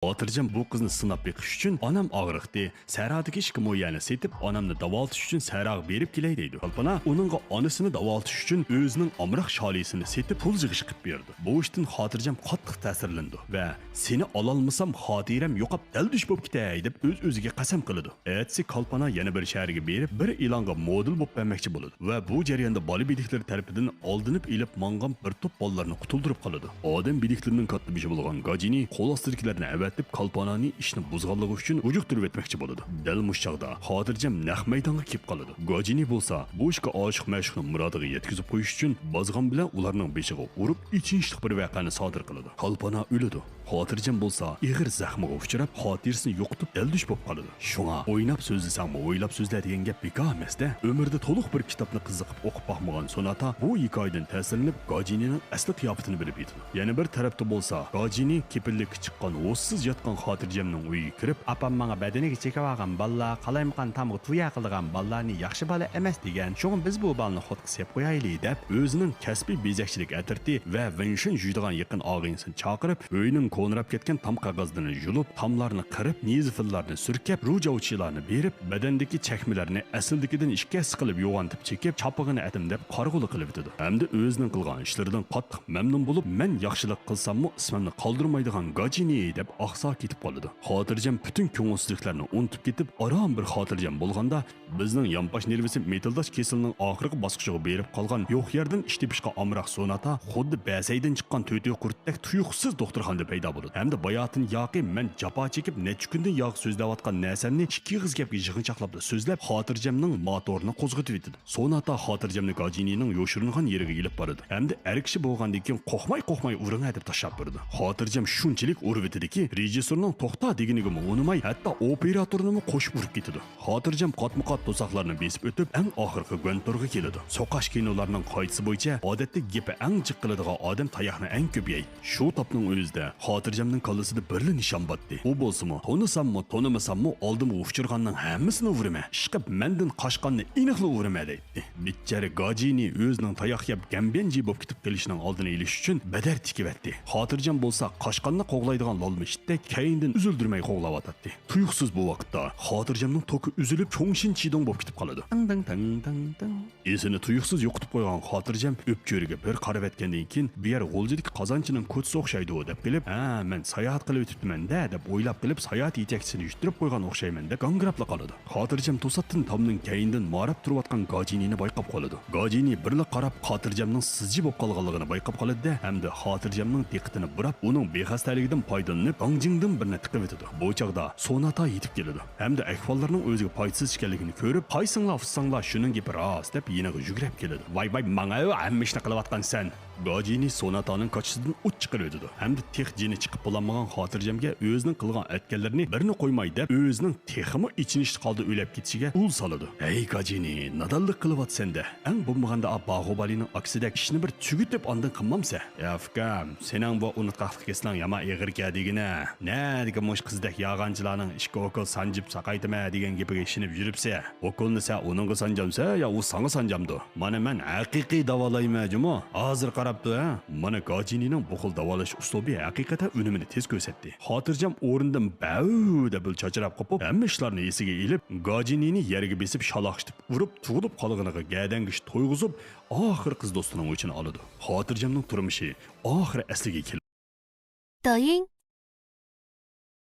Xotirjam bu qizni sinab beqish uchun onam og'riqdi. Saradagi ishki mo'yani setib, onamni davolatish uchun sarog' berib kelay deydi. Kalpana uningga onasini davolatish uchun o'zining omroq sholisini setib pul yig'ish qilib berdi. Bu ishdan Xotirjam qattiq ta'sirlandi va seni ololmasam xotiram yo'qab daldush bo'lib ketay deb o'z-o'ziga qasam qiladi. Etsi Kalpana yana bir shaharga berib, bir ilonga model bo'lib bermoqchi bo'ladi va bu jarayonda bola bidiklar tarafidan oldinib ilib mangan bir to'p bolalarni qutuldirib qoladi. Odam bidiklarining katta bishi bo'lgan Gajini qo'l ostidagilarni deb Kalpananing ishni buzganligi uchun ujuqtirib etmoqchi bo'ladi. Dal mushchaqda Xotirjam naq maydonga kelib qoladi. Gajini bo'lsa, bu ishga oshiq mashhurni murodiga yetkazib qo'yish uchun bozg'on bilan ularning beshiga urib, ichinchlik bir voqeani sodir qiladi. Kalpana o'ladi. Xotirjam bo'lsa, ig'ir zaxmiga uchrab, xotirasini yo'qotib daldush bo'lib qoladi. Shunga o'ynab so'zlasangmi, o'ylab so'zla degan gap bekor emas-da. Umrda to'liq bir kitobni qiziqib o'qib boqmagan Sonata bu hikoyadan ta'sirlanib Gajinining asli qiyofatini bilib yetadi. Yana bir tarafda bo'lsa, Gajini kepillikka chiqqan o'ssiz yotgan Xotirjamning uyiga kirib, "Apam menga badaniga chekib olgan balla, qalaymiqan tamg'i tuya qilgan ballarni yaxshi bola emas" degan. Shunga biz bu balni xotga sep qo'yaylik deb o'zining kasbiy bezakchilik atirti va vinshin juydigan yaqin og'insini chaqirib, uyining qo'nrab ketgan tam qog'ozini yulib, tomlarni qirib, nizifillarni surkab, rujovchilarni berib, badandagi chakmalarni asildikidan ishga siqilib yo'g'antib chekib, chopig'ini atimdab qarg'uli qilib o'tadi. Hamda o'zining qilgan ishlaridan qattiq mamnun bo'lib, "Men yaxshilik qilsammi, ismimni qoldirmaydigan Gajini" deb oqsa ketib qoladi. Xotirjam bütün ko'ngilsizliklarni unutib ketib, aram bir xotirjam bo'lganda, bizning yonbosh nervisi metaldash kesilining oxirgi bosqichiga berib qolgan yo'q yerdan ish tepishga amroq Sonata xuddi basaydan chiqqan to'tiy qurtdek tuyuqsiz doktorxonada paydo bo'ladi. Hamda bayotin yoqi men jafo chekib necha kundan yoq so'zlayotgan narsamni ikki qiz gapga yig'inchoqlab so'zlab Xotirjamning motorini qo'zg'atib etadi. Sonata Xotirjamni Gajinining yo'shirilgan yeriga ilib boradi. Hamda erkishi bo'lgandan keyin qo'xmay uringa deb tashlab berdi. Xotirjam shunchalik urib etadiki, rejissorning to'xta deganiga unamay, hatto operatorni qo'shib urib ketadi. Xotirjam qatma-qat to'saqlarni besib o'tib, eng oxirgi Gventorga keladi. Soqash kinolarining qoidasi bo'yicha odatda gapi eng jiq qiladigan odam tayoqni eng ko'paydi. Shu topning o'zida Xotirjamning qallasida birli nishon botdi. U bo'lsa-mu, to'nisammi, to'nimasammi, oldimga uchirganning hammasini urima. Ishqib mendan qochganni aniqli urima deydi. Bichara Gajini o'zining tayoq yeb gambenji bo'lib ketib kelishining oldini olish uchun badar tikibetdi. Xotirjam bo'lsa, qochqanni qo'g'laydigan lolmishitdek kayindan uzildirmay qo'g'layotdi. Tuyuqsiz bu vaqtda Xotirjamning to'ki uzilib, cho'ngshin chidon bo'lib ketib qoladi. Esini tuyuqsiz yo'qotib qo'ygan Xotirjam o'pkoriga bir qarab etgandan keyin bu yer g'o'ljidik qozonchining ko'tsi o'xshaydi deb bilib, "Ha, men sayohat qilib o'tibman-da" deb o'ylab qilib, sayohat yetakchisini yushtirib qo'ygan o'xshayman deb gangrabla qoladi. Xotirjam to'satdan tomning kayindan marab turayotgan Gajinini bayqab qoladi. Gajini birla qarab Xotirjamning sizji bo'lib qolganligini bayqab qoladi-da, hamda Xotirjamning diqqatini burab, uning bexastaligidan foydalanib, Gangjingdan birni tiqib o'tadi. Bu chaqda Sonata yetib keladi. Hamda ahvollarning o'ziga foydasiz ekanligini ko'rib, "Qaysinglar, afsanglar, shuning gapi rost" deb yeniga yugrab keladi. "Voy, menga hamma ishni qilayotgansan." Gajini Sonataning qochisidan uch chiqib o'tadi. Hamda tex jini chiqib bo'lmagan Xotirjamga o'zining qilgan aytganlarini birini qo'ymay deb, o'zining teximi ichinishda qoldi o'lab ketishiga ul soladi. "Ey Gajini, nadallik qilyapsan-da. Eng bo'lmaganda Bahubalining aksidek ishni bir tugitib ondan qilmamsa. Afkam, sening bu unutqaqlik keslan yama ig'ir keldigina. Nadiga mosh qizdek yog'anchilarning ishga okol sanjib saqaytma degan gapiga ishinib yuribsa, okolni sen uningga sanjamsa, yo u sanga sanjamdi. Mana men haqiqiy davolayman-jimo. Hozir qarabdi, ha? Mana Gajinining bu xil davolash uslubi haqiqatan unumini tez ko'rsatdi. Xotirjam o'rindan bavda bil chachirab qopib, hamma ishlarni esiga ilib, Gajinini yerga besib shaloqshitib, urib, tug'ilib qolganiga gadangish to'yg'izib, oxir qiz do'stining o'chini oladi. Xotirjamning turmushi oxiri asliga keldi. 抖音